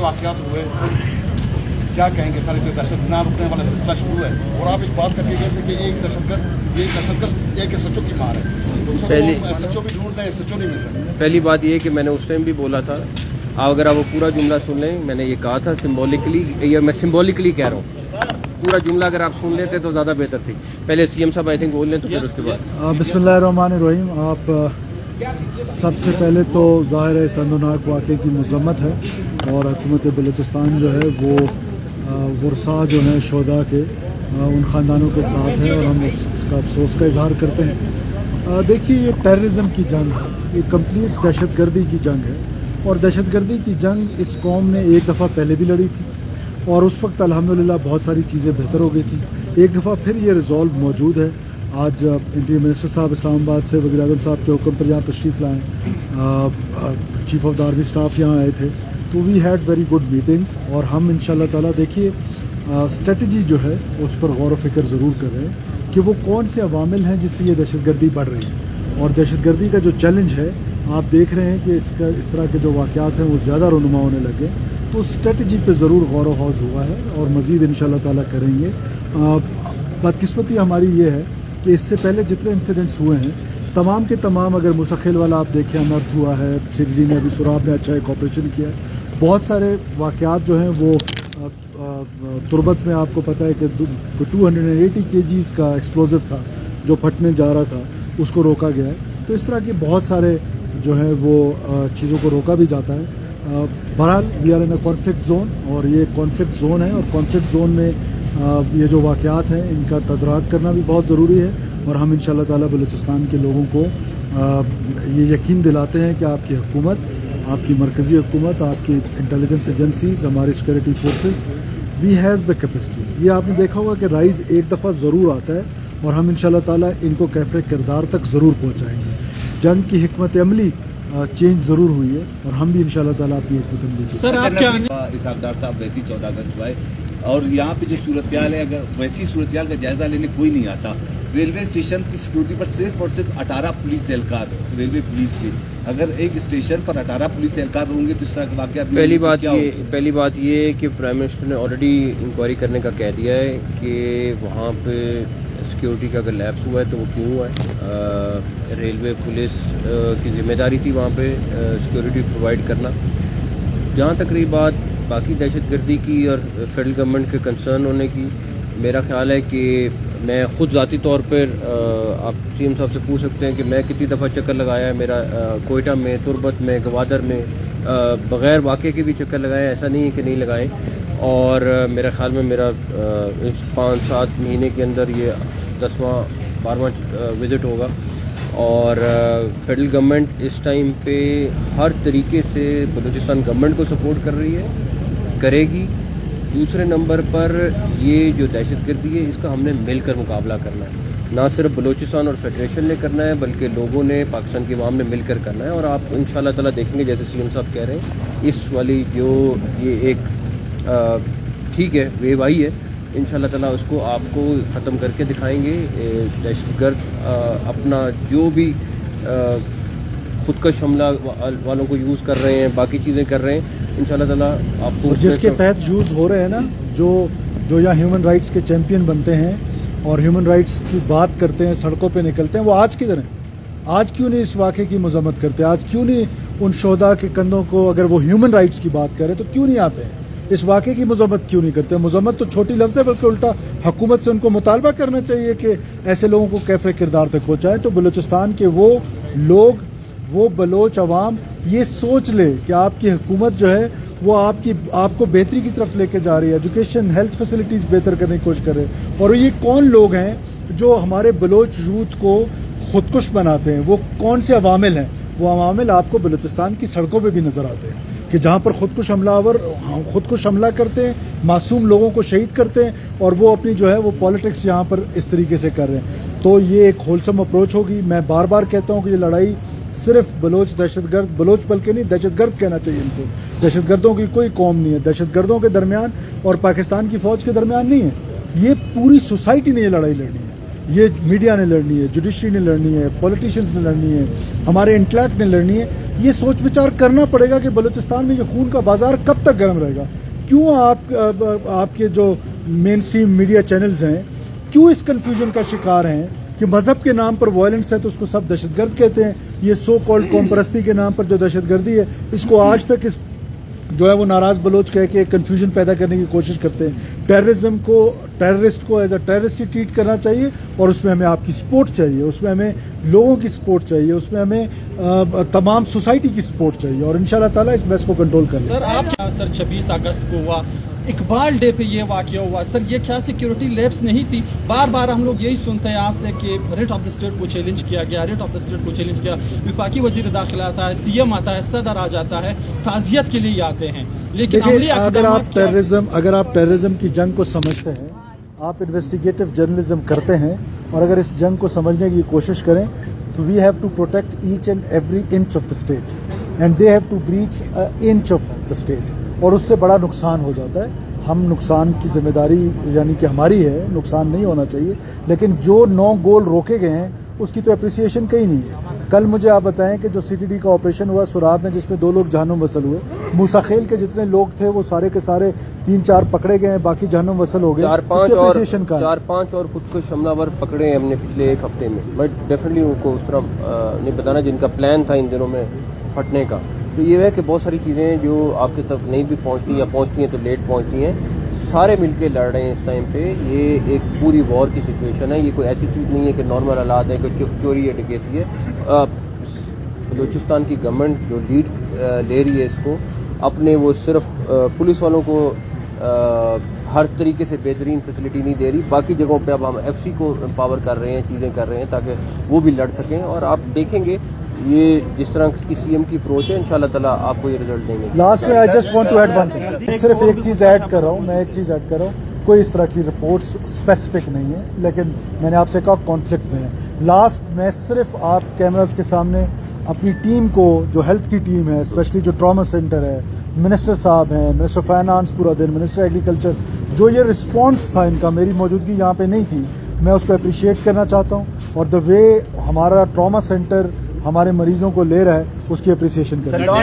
वाक़यात हुए, क्या कहेंगे सर? इतने दहशत ना रुकने वाला सिलसिला शुरू है, और आप एक बात करके गए थे कि एक दहशतगर्द एक SHO की मार है, तो पहले SHO भी ढूंढ रहे हैं, SHO नहीं मिल रहा। पहली बात ये है कि मैंने उस टाइम भी बोला था, अगर आप वो पूरा जुमला सुन लें, मैंने ये कहा था सिम्बॉलिकली, या मैं सिम्बॉलिकली कह रहा हूँ, पूरा जुमला अगर आप सुन लेते तो ज़्यादा बेहतर थी। पहले CM साहब आई थिंक बोल लें तो फिर उसके बाद। बिस्मिल्लाहिर्रहमानिर्रहीम। आप सबसे पहले तो ज़ाहिर है इस अंदरनाक वाक़े की मज़म्मत है, और हुकूमत बलूचिस्तान जो है वो वर्सा जो हैं शोदा के उन ख़ानदानों के साथ है, और हम इसका अफसोस का इजहार करते हैं। देखिए, ये टेररिज्म की जंग है, ये कंप्लीट दहशतगर्दी की जंग है, और दहशतगर्दी की जंग इस कौम ने एक दफ़ा पहले भी लड़ी थी, और उस वक्त अल्हम्दुलिल्लाह बहुत सारी चीज़ें बेहतर हो गई थी। एक दफ़ा फिर ये रिजॉल्व मौजूद है। आज इंटीरियर मिनिस्टर साहब इस्लामाबाद से वज़ीर आज़म साहब के हुक्म पर यहाँ तशरीफ़ लाएँ, chief of the army staff यहाँ आए थे, तो we had very good meetings, और हम इंशाल्लाह ताला देखिए स्ट्रेटजी जो है उस पर गौर व फिक्र ज़रूर कर रहे हैं कि वो कौन से अवामिल हैं जिससे ये दहशतगर्दी बढ़ रही है। और दहशतगर्दी का जो चैलेंज है, आप देख रहे हैं कि इस तरह के जो वाक़यात हैं वो ज़्यादा रुनुमा होने लगे, तो स्ट्रेटजी पे ज़रूर गौर व हौज हुआ है, और मज़ीद इंशाल्लाह ताला करेंगे। बदकिस्मती हमारी ये है कि इससे पहले जितने इंसिडेंट्स हुए हैं तमाम के तमाम, अगर मुसखिल वाला आप देखें, अनर्थ हुआ है, सिडनी ने अभी सुराब ने अच्छा एक ऑपरेशन किया है, बहुत सारे वाक़यात जो हैं वो तुरबत में आपको पता है कि 280 kgs का एक्सप्लोजिव था जो फटने जा रहा था, उसको रोका गया है। तो इस तरह के बहुत सारे जो है वो चीज़ों को रोका भी जाता है। बहरहाल we are in a conflict zone, और ये कॉन्फ्लिक्ट जोन है, और कॉन्फ्लिक्ट जोन में ये जो वाक़यात हैं इनका तदराक करना भी बहुत ज़रूरी है, और हम इंशाल्लाह ताला बलूचिस्तान के लोगों को ये यकीन दिलाते हैं कि आपकी हुकूमत, आपकी मरकज़ी हुकूमत, आपकी इंटेलिजेंस एजेंसीज, हमारे security forces, we has the capacity. ये आपने देखा होगा कि राइज़ एक दफ़ा ज़रूर आता है, और हम इंशाल्लाह ताला इनको कैफ़े किरदार तक ज़रूर पहुँचाएँगे। जंग की हिकमत अमली चेंज ज़रूर हुई है, और हम भी इंशाल्लाह ताला अपनी हिकमत अमली। सर आप क्या इसहाक़ साहब वैसी 14 अगस्त हुआ है, और यहाँ पे जो सूरत हाल है, अगर वैसी सूरत हाल का जायज़ा लेने कोई नहीं आता। रेलवे स्टेशन की सिक्योरिटी पर सिर्फ और सिर्फ 18 पुलिस एहलकार, रेलवे पुलिस के, अगर एक स्टेशन पर 18 पुलिस एहलकार होंगे तो इस तरह के वाक़यात। पहली बात ये है कि प्राइम मिनिस्टर ने ऑलरेडी इंक्वायरी करने का कह दिया है कि वहाँ पे सिक्योरिटी का अगर लैप्स हुआ है तो वो क्यों हुआ है। रेलवे पुलिस की ज़िम्मेदारी थी वहाँ पे सिक्योरिटी प्रोवाइड करना। जहाँ तक रही बात बाकी दहशतगर्दी की और फेडरल गवर्नमेंट के कंसर्न होने की, मेरा ख्याल है कि मैं ख़ुद ज़ाती तौर पर आप CM साहब से पूछ सकते हैं कि मैं कितनी दफ़ा चक्कर लगाया है मेरा कोयटा में, तुरबत में, गवादर में, बग़ैर वाक़े के भी चक्कर लगाए, ऐसा नहीं है कि नहीं लगाए। और मेरा ख्याल में मेरा इस 5-7 महीने के अंदर ये 10वां 12वां विज़िट होगा। और फेडरल गवर्नमेंट इस टाइम पे हर तरीके से बलूचिस्तान गवर्नमेंट को सपोर्ट कर रही है, करेगी। दूसरे नंबर पर ये जो दहशतगर्दी है इसका हमने मिलकर मुकाबला करना है, ना सिर्फ बलूचिस्तान और फेडरेशन ने करना है बल्कि लोगों ने, पाकिस्तान की आवाम ने मिलकर करना है। और आप इंशाल्लाह ताला देखेंगे जैसे CM साहब कह रहे हैं, इस वाली जो ये एक ठीक है वेव आई है, इंशाल्लाह ताला उसको आपको ख़त्म करके दिखाएंगे। दहशतगर्द अपना जो भी खुदकश हमला वालों को यूज़ कर रहे हैं, बाकी चीज़ें कर रहे हैं, इंशाल्लाह ताला आपको जिसके तहत यूज़ हो रहे हैं ना, जो यहाँ ह्यूमन राइट्स के चैम्पियन बनते हैं और ह्यूमन राइट्स की बात करते हैं, सड़कों पे निकलते हैं, वो आज किधर हैं? आज क्यों नहीं इस वाक़े की मज़म्मत करते? आज क्यों नहीं उन शोदा के कंधों को, अगर वो ह्यूमन राइट्स की बात करें तो क्यों नहीं आते हैं? इस वाक़े की मज़म्मत क्यों नहीं करते? मज़म्मत तो छोटी लफ्ज़ है, बल्कि उल्टा हुकूमत से उनको मुतालबा करना चाहिए कि ऐसे लोगों को कैफ़े किरदार तक पहुँचाए। तो बलूचिस्तान के वो लोग, वो बलोच अवाम ये सोच ले कि आपकी हुकूमत जो है वो आपको बेहतरी की तरफ लेके जा रही है, एजुकेशन, हेल्थ फैसिलिटीज़ बेहतर करने की कोशिश कर रहे हैं। और ये कौन लोग हैं जो हमारे बलोच यूथ को खुदकुश बनाते हैं? वो कौन से अवामिल हैं? वो अवामिल आपको बलूचिस्तान की सड़कों पे भी नज़र आते हैं कि जहाँ पर खुदकुश हमला करते हैं, मासूम लोगों को शहीद करते हैं, और वो अपनी जो है वो पॉलिटिक्स यहाँ पर इस तरीके से कर रहे हैं। तो ये एक होलसम अप्रोच होगी। मैं बार बार कहता हूँ कि ये लड़ाई सिर्फ बलोच दहशतगर्द, बलोच बल्कि नहीं, दहशतगर्द कहना चाहिए इनको। दहशतगर्दों की कोई कौम नहीं है, दहशतगर्दों के दरमियान और पाकिस्तान की फ़ौज के दरमियान नहीं है, ये पूरी सोसाइटी ने ये लड़ाई लड़नी है। یہ میڈیا نے لڑنی ہے, جوڈیشری نے لڑنی ہے, پولیٹیشینز نے لڑنی ہے, ہمارے انٹلیکٹ نے لڑنی ہے. یہ سوچ بچار کرنا پڑے گا کہ بلوچستان میں یہ خون کا بازار کب تک گرم رہے گا. کیوں آپ کے جو مین اسٹریم میڈیا چینلز ہیں کیوں اس کنفیوژن کا شکار ہیں کہ مذہب کے نام پر وائلنس ہے تو اس کو سب دہشت گرد کہتے ہیں. یہ سو کالڈ قوم پرستی کے نام پر جو دہشت گردی ہے, اس کو آج تک اس جو ہے وہ ناراض بلوچ کہہ کے کنفیوژن پیدا کرنے کی کوشش کرتے ہیں. ٹیررزم کو, ٹیررسٹ کو ایز اے ٹیررسٹ ہی ٹریٹ کرنا چاہیے, اور اس میں ہمیں آپ کی سپورٹ چاہیے, اس میں ہمیں لوگوں کی سپورٹ چاہیے, اس میں ہمیں تمام سوسائٹی کی سپورٹ چاہیے, اور انشاءاللہ تعالیٰ اس بحث کو کنٹرول کریں. سر آپ کیا سر 26 اگست کو ہوا, اقبال ڈے پہ یہ واقعہ ہوا سر, یہ کیا سیکیورٹی لیپس نہیں تھی؟ بار بار ہم لوگ یہی سنتے ہیں آپ سے کہ ریٹ آف دا اسٹیٹ کو چیلنج کیا گیا, ریٹ آف دا اسٹیٹ کو چیلنج کیا. وفاقی وزیر داخلہ آتا ہے, سی ایم آتا ہے, صدر آ جاتا ہے, تعزیت کے لیے آتے ہیں, لیکن عملی اگر آپ ٹیررزم کی جنگ کو سمجھتے ہیں, آپ انویسٹیگیٹو جرنلزم کرتے ہیں, اور اگر اس جنگ کو سمجھنے کی کوشش کریں تو we have to protect each and every inch of the state and they have to breach inch of the state, اور اس سے بڑا نقصان ہو جاتا ہے. ہم نقصان کی ذمہ داری یعنی کہ ہماری ہے, نقصان نہیں ہونا چاہیے, لیکن جو 9 گول روکے گئے ہیں اس کی تو اپریسیشن کہیں نہیں ہے. کل مجھے آپ بتائیں کہ جو سی ٹی ڈی کا آپریشن ہوا سراب میں, جس میں 2 لوگ جہنم وصل ہوئے, موسیٰ خیل کے جتنے لوگ تھے وہ سارے کے سارے 3-4 پکڑے گئے ہیں, باقی جہنم وصل ہو گئے. 4-5 اور خود کو حملہ ور پکڑے ہم نے پچھلے 1 ہفتے میں. میں ڈیفینیٹلی ان کو اس طرح نہیں بتانا جن کا پلان تھا ان دنوں میں پھٹنے کا. تو یہ ہے کہ بہت ساری چیزیں جو آپ کی طرف نہیں بھی پہنچتی یا پہنچتی ہیں تو لیٹ پہنچتی ہیں. سارے مل کے لڑ رہے ہیں اس ٹائم پہ. یہ ایک پوری وار کی سچویشن ہے, یہ کوئی ایسی چیز نہیں ہے کہ نارمل حالات ہے, کہ چوری یا ڈکیتی ہے. بلوچستان کی گورنمنٹ جو لیڈ لے رہی ہے اس کو اپنے, وہ صرف پولیس والوں کو ہر طریقے سے بہترین فیسلٹی نہیں دے رہی. باقی جگہوں پہ اب ہم ایف سی کو امپاور کر رہے ہیں, چیزیں کر رہے ہیں تاکہ وہ بھی لڑ سکیں. اور آپ دیکھیں گے یہ جس طرح کی سی ایم کی اپروچ ہے, انشاءاللہ تعالیٰ آپ کو یہ رزلٹ دیں گے. لاسٹ میں I just want to add one thing, صرف ایک چیز ایڈ کر رہا ہوں, میں ایک چیز ایڈ کر رہا ہوں. کوئی اس طرح کی رپورٹس اسپیسیفک نہیں ہے, لیکن میں نے آپ سے کہا کانفلکٹ میں ہے. لاسٹ میں صرف آپ کیمراز کے سامنے اپنی ٹیم کو, جو ہیلتھ کی ٹیم ہے, اسپیشلی جو ٹراما سینٹر ہے, منسٹر صاحب ہیں, منسٹر فائنانس پورا دن, منسٹر ایگریکلچر, جو یہ رسپانس تھا ان کا, میری موجودگی یہاں پہ نہیں تھی, میں اس کو اپریشیٹ کرنا چاہتا ہوں. اور دا وے ہمارا ٹراما سینٹر ہمارے مریضوں کو لے رہا ہے اس کی اپریسیشن کرنا.